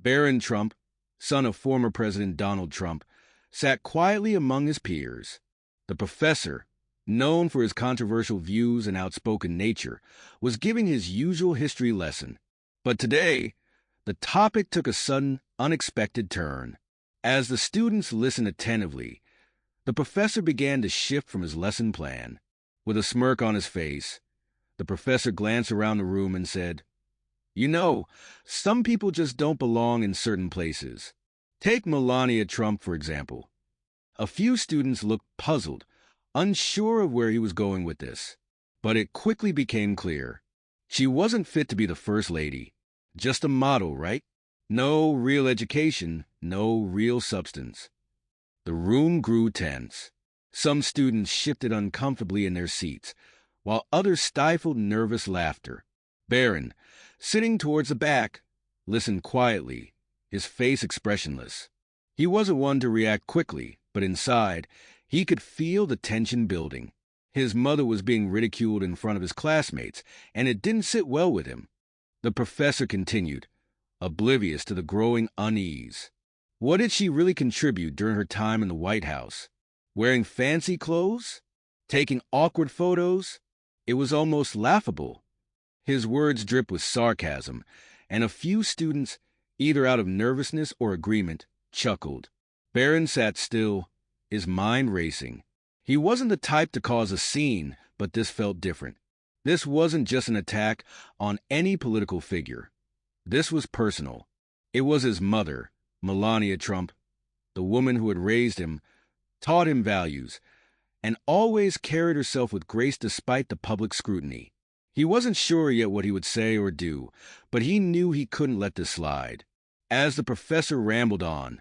Barron Trump, son of former President Donald Trump, sat quietly among his peers. The professor, known for his controversial views and outspoken nature, was giving his usual history lesson. But today, the topic took a sudden, unexpected turn. As the students listened attentively, the professor began to shift from his lesson plan. With a smirk on his face, the professor glanced around the room and said, "You know, some people just don't belong in certain places. Take Melania Trump, for example." A few students looked puzzled, unsure of where he was going with this. But it quickly became clear. She wasn't fit to be the first lady. Just a model, right? No real education, no real substance. The room grew tense. Some students shifted uncomfortably in their seats, while others stifled nervous laughter. Barron, sitting towards the back, listened quietly, his face expressionless. He wasn't one to react quickly, but inside, he could feel the tension building. His mother was being ridiculed in front of his classmates, and it didn't sit well with him. The professor continued, oblivious to the growing unease. What did she really contribute during her time in the White House? Wearing fancy clothes? Taking awkward photos? It was almost laughable. His words dripped with sarcasm, and a few students, either out of nervousness or agreement, chuckled. Barron sat still, his mind racing. He wasn't the type to cause a scene, but this felt different. This wasn't just an attack on any political figure. This was personal. It was his mother, Melania Trump, the woman who had raised him, taught him values, and always carried herself with grace despite the public scrutiny. He wasn't sure yet what he would say or do, but he knew he couldn't let this slide. As the professor rambled on,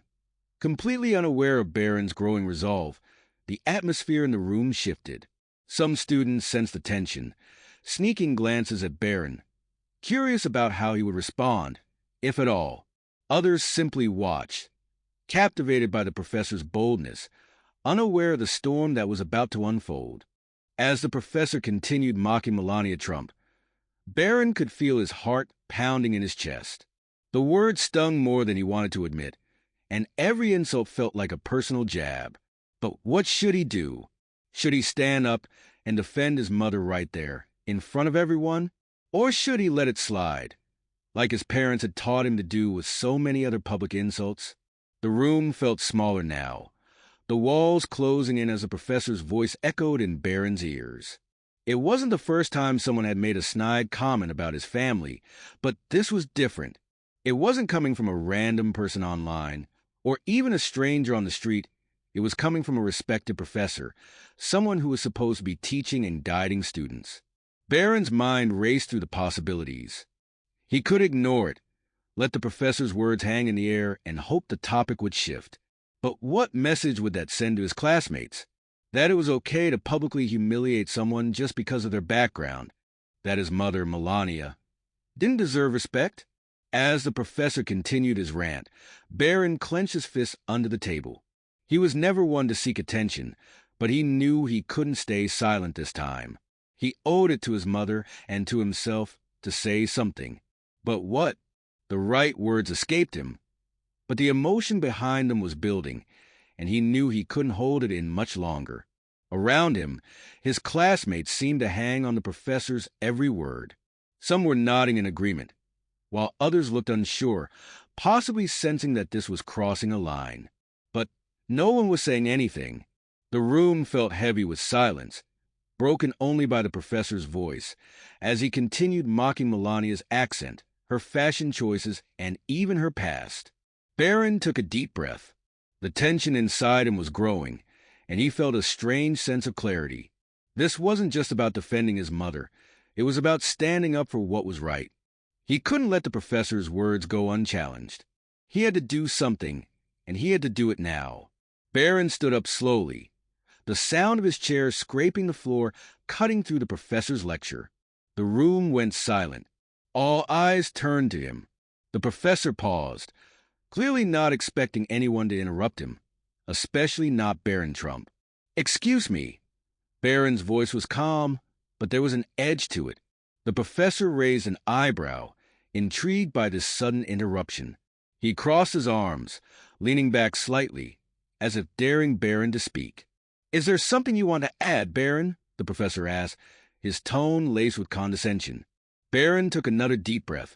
completely unaware of Barron's growing resolve, the atmosphere in the room shifted. Some students sensed the tension, sneaking glances at Barron, curious about how he would respond, if at all. Others simply watched, captivated by the professor's boldness, unaware of the storm that was about to unfold. As the professor continued mocking Melania Trump, Barron could feel his heart pounding in his chest. The words stung more than he wanted to admit, and every insult felt like a personal jab. But what should he do? Should he stand up and defend his mother right there, in front of everyone? Or should he let it slide, like his parents had taught him to do with so many other public insults? The room felt smaller now, the walls closing in as the professor's voice echoed in Barron's ears. It wasn't the first time someone had made a snide comment about his family, but this was different. It wasn't coming from a random person online, or even a stranger on the street. It was coming from a respected professor, someone who was supposed to be teaching and guiding students. Barron's mind raced through the possibilities. He could ignore it, let the professor's words hang in the air, and hope the topic would shift. But what message would that send to his classmates? That it was okay to publicly humiliate someone just because of their background, that his mother, Melania, didn't deserve respect? As the professor continued his rant, Barron clenched his fists under the table. He was never one to seek attention, but he knew he couldn't stay silent this time. He owed it to his mother and to himself to say something. But what? The right words escaped him, but the emotion behind them was building, and he knew he couldn't hold it in much longer. Around him, his classmates seemed to hang on the professor's every word. Some were nodding in agreement, while others looked unsure, possibly sensing that this was crossing a line. But no one was saying anything. The room felt heavy with silence, broken only by the professor's voice, as he continued mocking Melania's accent, her fashion choices, and even her past. Barron took a deep breath. The tension inside him was growing, and he felt a strange sense of clarity. This wasn't just about defending his mother. It was about standing up for what was right. He couldn't let the professor's words go unchallenged. He had to do something, and he had to do it now. Barron stood up slowly, the sound of his chair scraping the floor cutting through the professor's lecture. The room went silent. All eyes turned to him. The professor paused, clearly not expecting anyone to interrupt him, especially not Barron Trump. "Excuse me." Barron's voice was calm, but there was an edge to it. The professor raised an eyebrow, intrigued by this sudden interruption. He crossed his arms, leaning back slightly, as if daring Barron to speak. "Is there something you want to add, Barron?" the professor asked, his tone laced with condescension. Barron took another deep breath,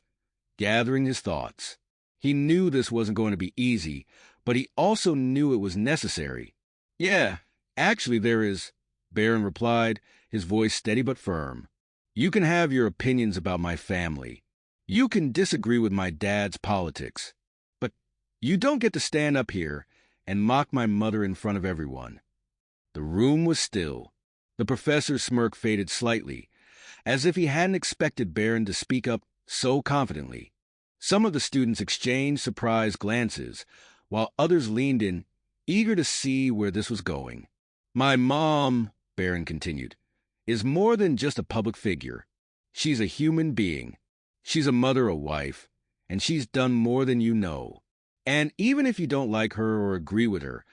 gathering his thoughts. He knew this wasn't going to be easy, but he also knew it was necessary. "Yeah, actually there is," Barron replied, his voice steady but firm. "You can have your opinions about my family. You can disagree with my dad's politics. But you don't get to stand up here and mock my mother in front of everyone." The room was still. The professor's smirk faded slightly, as if he hadn't expected Barron to speak up so confidently. Some of the students exchanged surprised glances, while others leaned in, eager to see where this was going. "My mom," Barron continued, "is more than just a public figure. She's a human being. She's a mother, a wife, and she's done more than you know. And even if you don't like her or agree with her,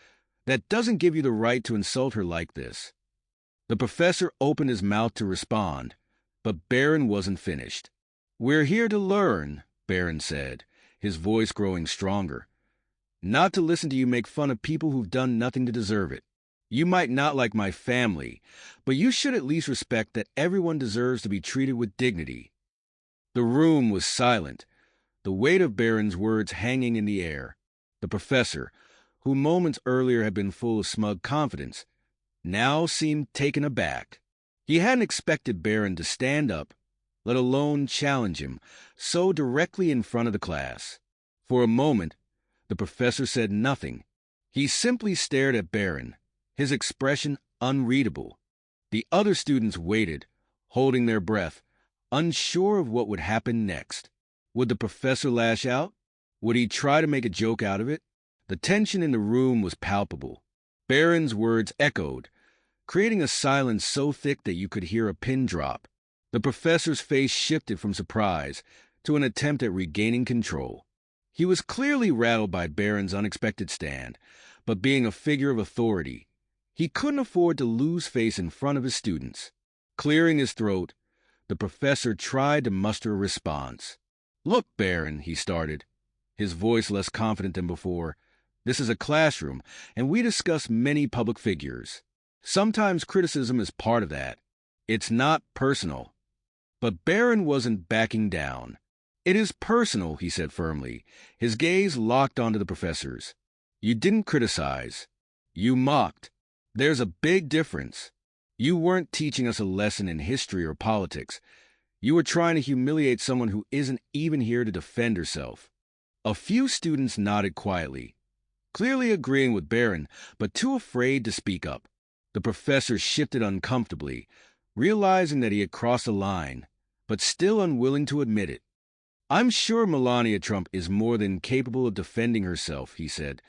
that doesn't give you the right to insult her like this." The professor opened his mouth to respond, but Barron wasn't finished. "We're here to learn," Barron said, his voice growing stronger. "Not to listen to you make fun of people who've done nothing to deserve it. You might not like my family, but you should at least respect that everyone deserves to be treated with dignity." The room was silent, the weight of Barron's words hanging in the air. The professor, who moments earlier had been full of smug confidence, now seemed taken aback. He hadn't expected Barron to stand up, let alone challenge him, so directly in front of the class. For a moment, the professor said nothing. He simply stared at Barron, his expression unreadable. The other students waited, holding their breath, unsure of what would happen next. Would the professor lash out? Would he try to make a joke out of it? The tension in the room was palpable. Barron's words echoed, creating a silence so thick that you could hear a pin drop. The professor's face shifted from surprise to an attempt at regaining control. He was clearly rattled by Barron's unexpected stand, but being a figure of authority, he couldn't afford to lose face in front of his students. Clearing his throat, the professor tried to muster a response. "Look, Barron," he started, his voice less confident than before, "this is a classroom, and we discuss many public figures. Sometimes criticism is part of that. It's not personal." But Barron wasn't backing down. "It is personal," he said firmly, his gaze locked onto the professor's. "You didn't criticize. You mocked. There's a big difference. You weren't teaching us a lesson in history or politics. You were trying to humiliate someone who isn't even here to defend herself." A few students nodded quietly, clearly agreeing with Barron, but too afraid to speak up. The professor shifted uncomfortably, realizing that he had crossed a line, but still unwilling to admit it. "I'm sure Melania Trump is more than capable of defending herself," he said,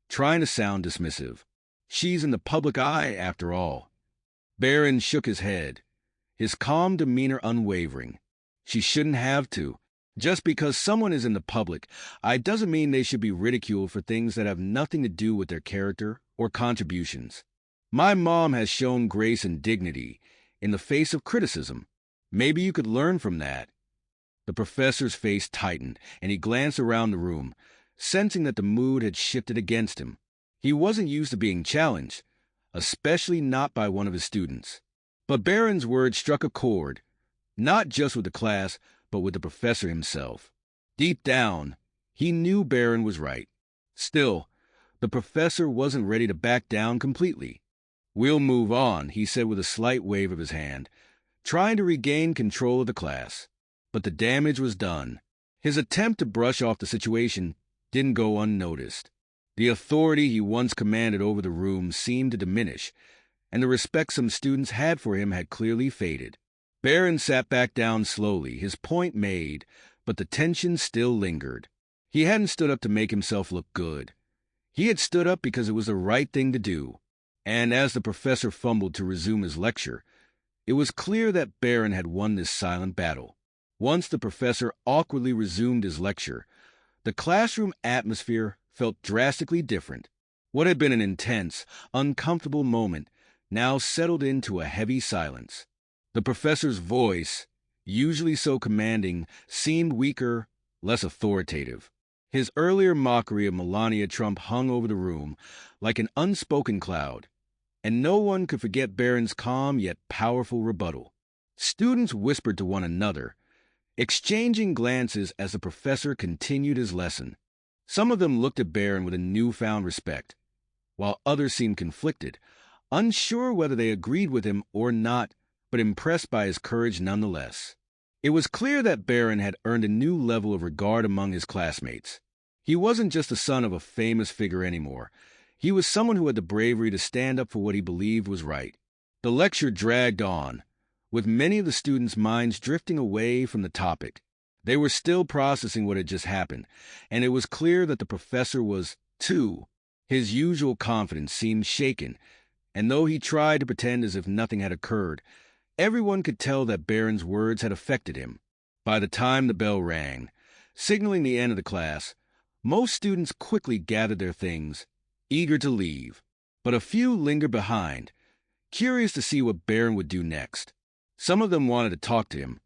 trying to sound dismissive. "She's in the public eye, after all." Barron shook his head, his calm demeanor unwavering. "She shouldn't have to. Just because someone is in the public eye doesn't mean they should be ridiculed for things that have nothing to do with their character or contributions. My mom has shown grace and dignity in the face of criticism. Maybe you could learn from that." The professor's face tightened, and he glanced around the room, sensing that the mood had shifted against him. He wasn't used to being challenged, especially not by one of his students. But Barron's words struck a chord, not just with the class, but with the professor himself. Deep down, he knew Barron was right. Still, the professor wasn't ready to back down completely. "We'll move on," he said with a slight wave of his hand, trying to regain control of the class. But the damage was done. His attempt to brush off the situation didn't go unnoticed. The authority he once commanded over the room seemed to diminish, and the respect some students had for him had clearly faded. Barron sat back down slowly, his point made, but the tension still lingered. He hadn't stood up to make himself look good. He had stood up because it was the right thing to do. And as the professor fumbled to resume his lecture, it was clear that Barron had won this silent battle. Once the professor awkwardly resumed his lecture, the classroom atmosphere felt drastically different. What had been an intense, uncomfortable moment now settled into a heavy silence. The professor's voice, usually so commanding, seemed weaker, less authoritative. His earlier mockery of Melania Trump hung over the room like an unspoken cloud, and no one could forget Barron's calm yet powerful rebuttal. Students whispered to one another, exchanging glances as the professor continued his lesson. Some of them looked at Barron with a newfound respect, while others seemed conflicted, unsure whether they agreed with him or not, but impressed by his courage nonetheless. It was clear that Barron had earned a new level of regard among his classmates. He wasn't just the son of a famous figure anymore. He was someone who had the bravery to stand up for what he believed was right. The lecture dragged on, with many of the students' minds drifting away from the topic. They were still processing what had just happened, and it was clear that the professor was, too. His usual confidence seemed shaken, and though he tried to pretend as if nothing had occurred, everyone could tell that Barron's words had affected him. By the time the bell rang, signaling the end of the class, most students quickly gathered their things, eager to leave. But a few lingered behind, curious to see what Barron would do next. Some of them wanted to talk to him,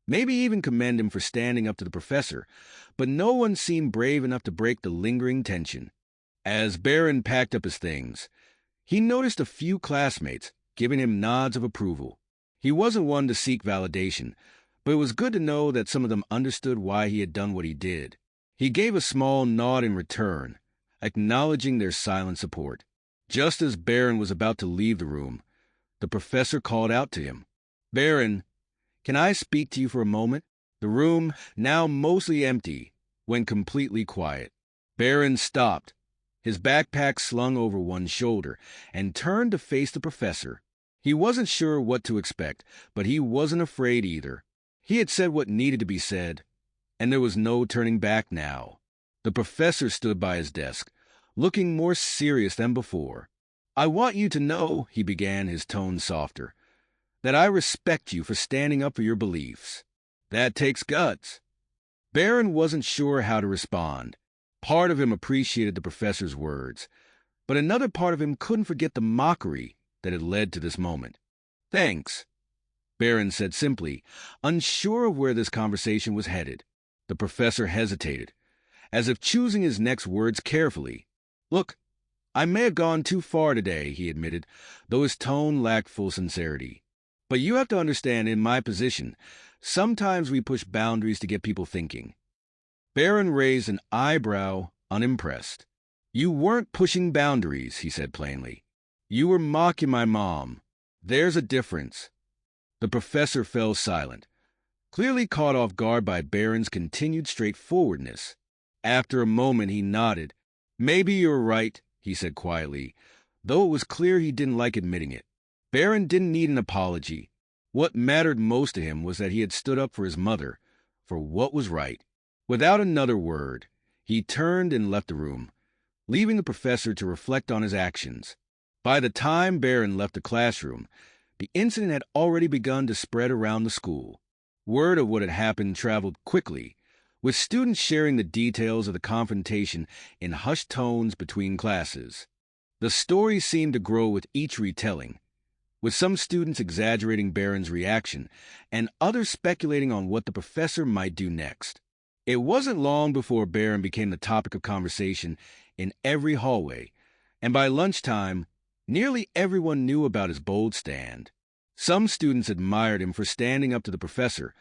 maybe even commend him for standing up to the professor, but no one seemed brave enough to break the lingering tension. As Barron packed up his things, he noticed a few classmates giving him nods of approval. He wasn't one to seek validation, but it was good to know that some of them understood why he had done what he did. He gave a small nod in return, acknowledging their silent support. Just as Barron was about to leave the room, the professor called out to him, "Barron, can I speak to you for a moment?" The room, now mostly empty, went completely quiet. Barron stopped, his backpack slung over one shoulder, and turned to face the professor. He wasn't sure what to expect, but he wasn't afraid either. He had said what needed to be said, and there was no turning back now. The professor stood by his desk, looking more serious than before. "I want you to know," he began, his tone softer, "that I respect you for standing up for your beliefs. That takes guts." Barron wasn't sure how to respond. Part of him appreciated the professor's words, but another part of him couldn't forget the mockery that had led to this moment. "Thanks," Barron said simply, unsure of where this conversation was headed. The professor hesitated, as if choosing his next words carefully. "Look, I may have gone too far today," he admitted, though his tone lacked full sincerity. "But you have to understand, in my position, sometimes we push boundaries to get people thinking." Barron raised an eyebrow, unimpressed. "You weren't pushing boundaries," he said plainly. "You were mocking my mom. There's a difference." The professor fell silent, clearly caught off guard by Barron's continued straightforwardness. After a moment, he nodded. "Maybe you're right," he said quietly, though it was clear he didn't like admitting it. Barron didn't need an apology. What mattered most to him was that he had stood up for his mother, for what was right. Without another word, he turned and left the room, leaving the professor to reflect on his actions. By the time Barron left the classroom, the incident had already begun to spread around the school. Word of what had happened traveled quickly, with students sharing the details of the confrontation in hushed tones between classes. The story seemed to grow with each retelling, with some students exaggerating Barron's reaction and others speculating on what the professor might do next. It wasn't long before Barron became the topic of conversation in every hallway, and by lunchtime, nearly everyone knew about his bold stand. Some students admired him for standing up to the professor,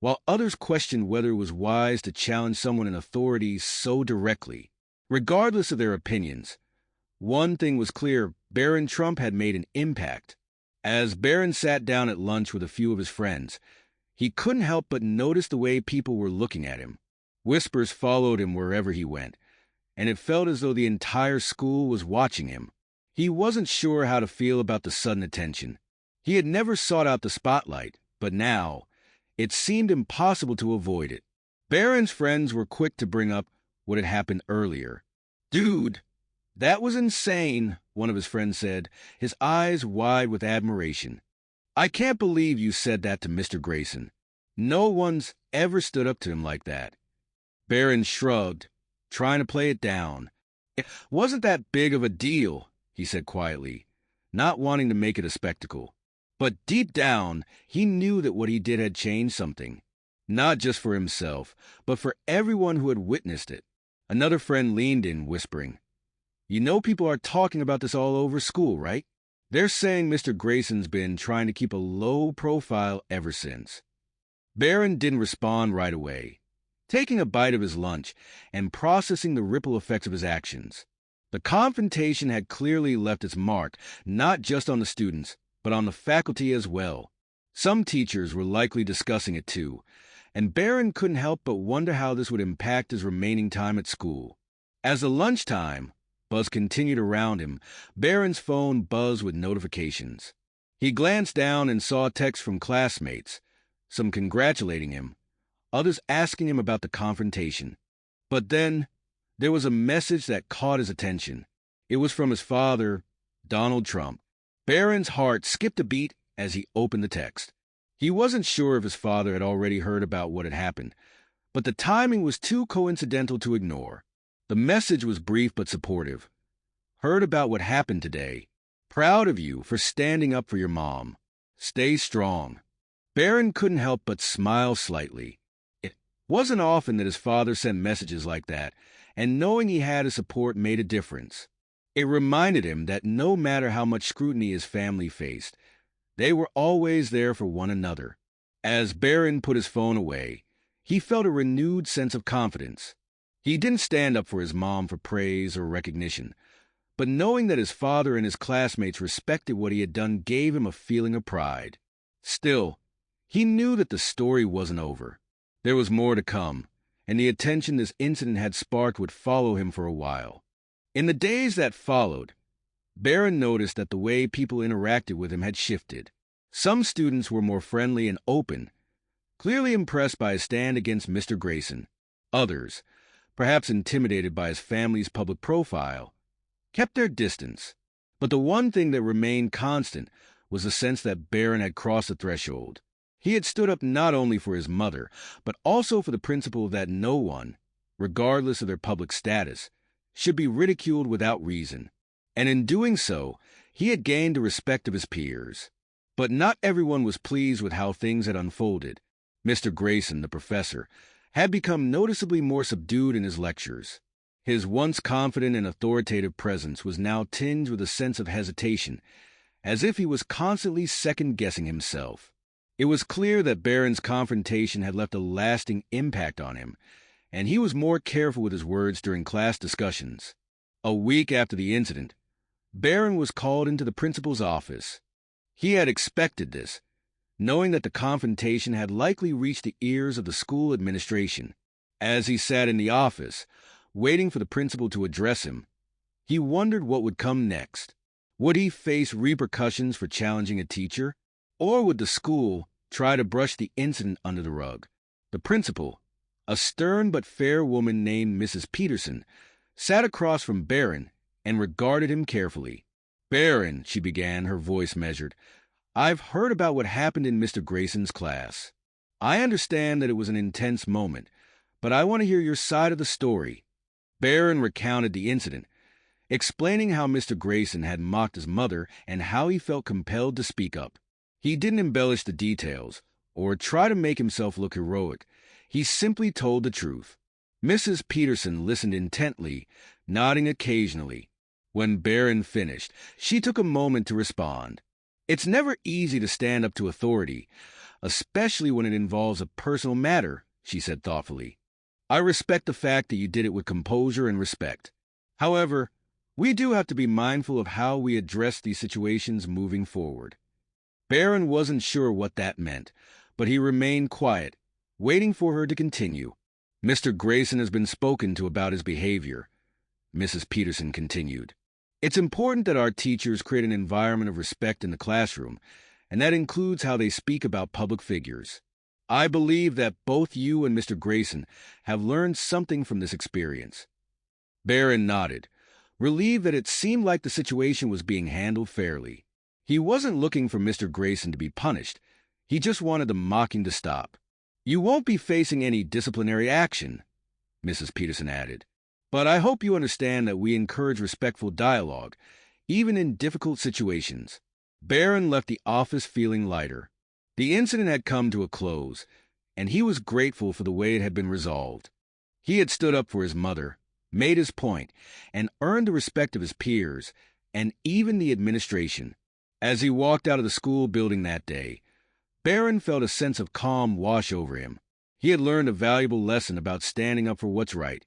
while others questioned whether it was wise to challenge someone in authority so directly. Regardless of their opinions, one thing was clear: Barron Trump had made an impact. As Barron sat down at lunch with a few of his friends, he couldn't help but notice the way people were looking at him. Whispers followed him wherever he went, and it felt as though the entire school was watching him. He wasn't sure how to feel about the sudden attention. He had never sought out the spotlight, but now it seemed impossible to avoid it. Barron's friends were quick to bring up what had happened earlier. "Dude, that was insane," one of his friends said, his eyes wide with admiration. "I can't believe you said that to Mr. Grayson. No one's ever stood up to him like that." Barron shrugged, trying to play it down. "It wasn't that big of a deal," he said quietly, not wanting to make it a spectacle. But deep down, he knew that what he did had changed something, not just for himself, but for everyone who had witnessed it. Another friend leaned in, whispering, "You know people are talking about this all over school, right? They're saying Mr. Grayson's been trying to keep a low profile ever since." Barron didn't respond right away, taking a bite of his lunch and processing the ripple effects of his actions. The confrontation had clearly left its mark, not just on the students, but on the faculty as well. Some teachers were likely discussing it too, and Barron couldn't help but wonder how this would impact his remaining time at school. As the lunchtime buzz continued around him, Barron's phone buzzed with notifications. He glanced down and saw texts from classmates, some congratulating him, others asking him about the confrontation. But then, there was a message that caught his attention. It was from his father, Donald Trump. Barron's heart skipped a beat as he opened the text. He wasn't sure if his father had already heard about what had happened, but the timing was too coincidental to ignore. The message was brief but supportive. "Heard about what happened today. Proud of you for standing up for your mom. Stay strong." Barron couldn't help but smile slightly. It wasn't often that his father sent messages like that, and knowing he had his support made a difference. It reminded him that no matter how much scrutiny his family faced, they were always there for one another. As Barron put his phone away, he felt a renewed sense of confidence. He didn't stand up for his mom for praise or recognition, but knowing that his father and his classmates respected what he had done gave him a feeling of pride. Still, he knew that the story wasn't over. There was more to come, and the attention this incident had sparked would follow him for a while. In the days that followed, Barron noticed that the way people interacted with him had shifted. Some students were more friendly and open, clearly impressed by his stand against Mr. Grayson. Others, perhaps intimidated by his family's public profile, kept their distance. But the one thing that remained constant was the sense that Barron had crossed the threshold. He had stood up not only for his mother, but also for the principle that no one, regardless of their public status, should be ridiculed without reason. And in doing so, he had gained the respect of his peers. But not everyone was pleased with how things had unfolded. Mr. Grayson, the professor, had become noticeably more subdued in his lectures. His once confident and authoritative presence was now tinged with a sense of hesitation, as if he was constantly second-guessing himself. It was clear that Barron's confrontation had left a lasting impact on him, and he was more careful with his words during class discussions. A week after the incident, Barron was called into the principal's office. He had expected this, knowing that the confrontation had likely reached the ears of the school administration. As he sat in the office, waiting for the principal to address him, he wondered what would come next. Would he face repercussions for challenging a teacher, or would the school try to brush the incident under the rug? The principal, a stern but fair woman named Mrs. Peterson, sat across from Barron and regarded him carefully. "Barron," she began, her voice measured, "I've heard about what happened in Mr. Grayson's class. I understand that it was an intense moment, but I want to hear your side of the story." Barron recounted the incident, explaining how Mr. Grayson had mocked his mother and how he felt compelled to speak up. He didn't embellish the details or try to make himself look heroic. He simply told the truth. Mrs. Peterson listened intently, nodding occasionally. When Barron finished, she took a moment to respond. "It's never easy to stand up to authority, especially when it involves a personal matter," she said thoughtfully. "I respect the fact that you did it with composure and respect. However, we do have to be mindful of how we address these situations moving forward." Barron wasn't sure what that meant, but he remained quiet, waiting for her to continue. "Mr. Grayson has been spoken to about his behavior," Mrs. Peterson continued. "It's important that our teachers create an environment of respect in the classroom, and that includes how they speak about public figures. I believe that both you and Mr. Grayson have learned something from this experience." Barron nodded, relieved that it seemed like the situation was being handled fairly. He wasn't looking for Mr. Grayson to be punished. He just wanted the mocking to stop. "You won't be facing any disciplinary action," Mrs. Peterson added. "But I hope you understand that we encourage respectful dialogue, even in difficult situations." Barron left the office feeling lighter. The incident had come to a close, and he was grateful for the way it had been resolved. He had stood up for his mother, made his point, and earned the respect of his peers and even the administration. As he walked out of the school building that day, Barron felt a sense of calm wash over him. He had learned a valuable lesson about standing up for what's right,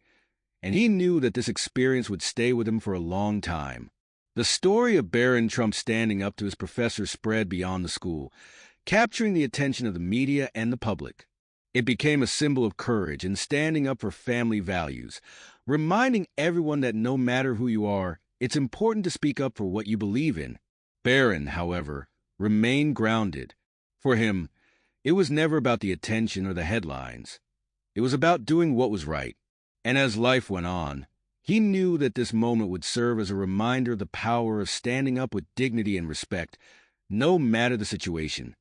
and he knew that this experience would stay with him for a long time. The story of Barron Trump standing up to his professor spread beyond the school, capturing the attention of the media and the public. It became a symbol of courage and standing up for family values, reminding everyone that no matter who you are, it's important to speak up for what you believe in. Barron, however, remained grounded. For him, it was never about the attention or the headlines. It was about doing what was right. And as life went on, he knew that this moment would serve as a reminder of the power of standing up with dignity and respect, no matter the situation.